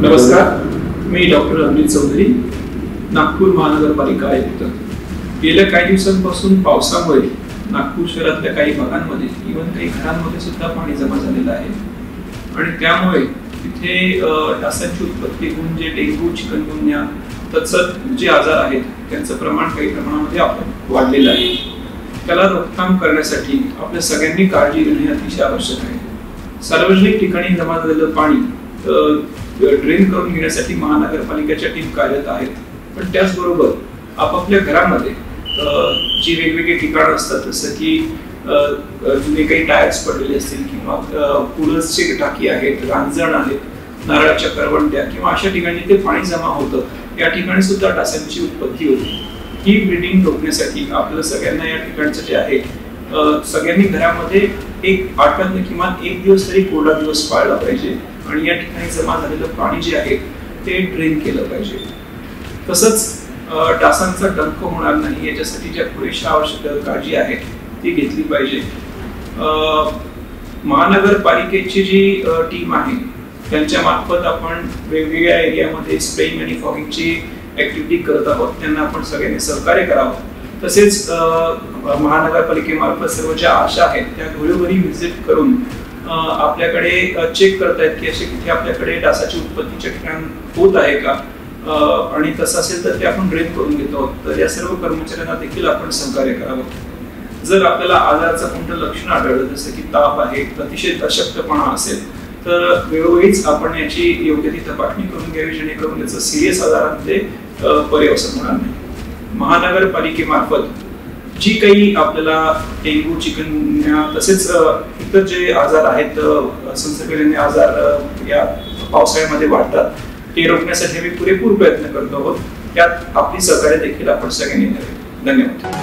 नमस्कार, मी डॉक्टर अमित चौधरी, नागपूर महानगरपालिका आयुक्त। गेल्या काही दिवसांपासून पावसामुळे नागपूर शहरातल्या काही भागांमध्ये इव्हन काही घरांमध्ये सुद्धा पाणी जमा झालेलं आहे आणि त्यामुळे तिथे डासांची उत्पत्ती होऊन जे डेंग्यू, चिकनगुन्या तत्सम जे आजार आहेत त्यांचं प्रमाण काही प्रमाणामध्ये वाढलेलं आहे। त्याला रोकथाम करण्यासाठी आपल्या सगळ्यांनी काळजी घेणे अतिशय आवश्यक आहे। सार्वजनिक ठिकाणी जमा झालेलं पाणी ड्रेन करून घेण्यासाठी महानगरपालिकेच्या टीम कार्यरत आहेत, पण त्याचबरोबर आपापल्या घरामध्ये जी वेगवेगळी ठिकाणं असतात, जसं की जुने काही टायर्स पडलेले असतील किंवा कूलर्सची टाकी आहेत, रांजण आहेत, नारळाच्या करवंट्या किंवा अशा ठिकाणी ते पाणी जमा होतं, या ठिकाणी सुद्धा डासांची उत्पत्ती होते। ही ब्रीडिंग रोखण्यासाठी आपल्याला सगळ्यांना या ठिकाणचं जे आहे सगळ्यांनी घरामध्ये एक आठवड्यात किमान एक दिवस तरी कोरडा दिवस पाळला पाहिजे आणि या ठिकाणी जमा झालेलं पाणी जे आहे ते ड्रेन केलं पाहिजे। तसंच डासांचा डंख होणार नाही याच्यासाठी ज्या पुरेशा आवश्यक काळजी आहे ती घेतली पाहिजे। महानगरपालिकेची जी टीम आहे त्यांच्या मार्फत आपण वेगवेगळ्या एरियामध्ये स्प्रेइंग आणि फॉगिंगची ऍक्टिव्हिटी करत आहोत, त्यांना आपण सगळ्यांनी सहकार्य करावं। तसेच महानगरपालिकेमार्फत सर्व ज्या आशा आहेत त्या घरोघरी व्हिजिट करून आपल्याकडे चेक करतायत की असे कुठे आपल्याकडे डासाची उत्पत्तीचे ठिकाण होत आहे का, आणि तसं असेल तर ते आपण ड्रेन करून घेतो। तर या सर्व कर्मचाऱ्यांना देखील आपण सहकार्य करावं। जर आपल्याला आजाराचं कोणतं लक्षण आढळलं, जसं की ताप आहे, अतिशय अशक्तपणा असेल, तर वेळोवेळीच आपण याची योग्य ती तपासणी करून घ्यावी, जेणेकरून याचं सिरियस आजारांमध्ये पर्यवसन होणार नाही। महानगरपालिकेमार्फत जी काही आपल्याला डेंग्यू, चिकनगुन्या तसेच इतर जे आजार आहेत, संसर्गजन्य आजार या पावसाळ्यामध्ये वाढतात, ते रोखण्यासाठी आम्ही पुरेपूर प्रयत्न करतो आहोत। त्यात आपली सहकार्य देखील आपण सगळ्यांनी द्यावे। धन्यवाद।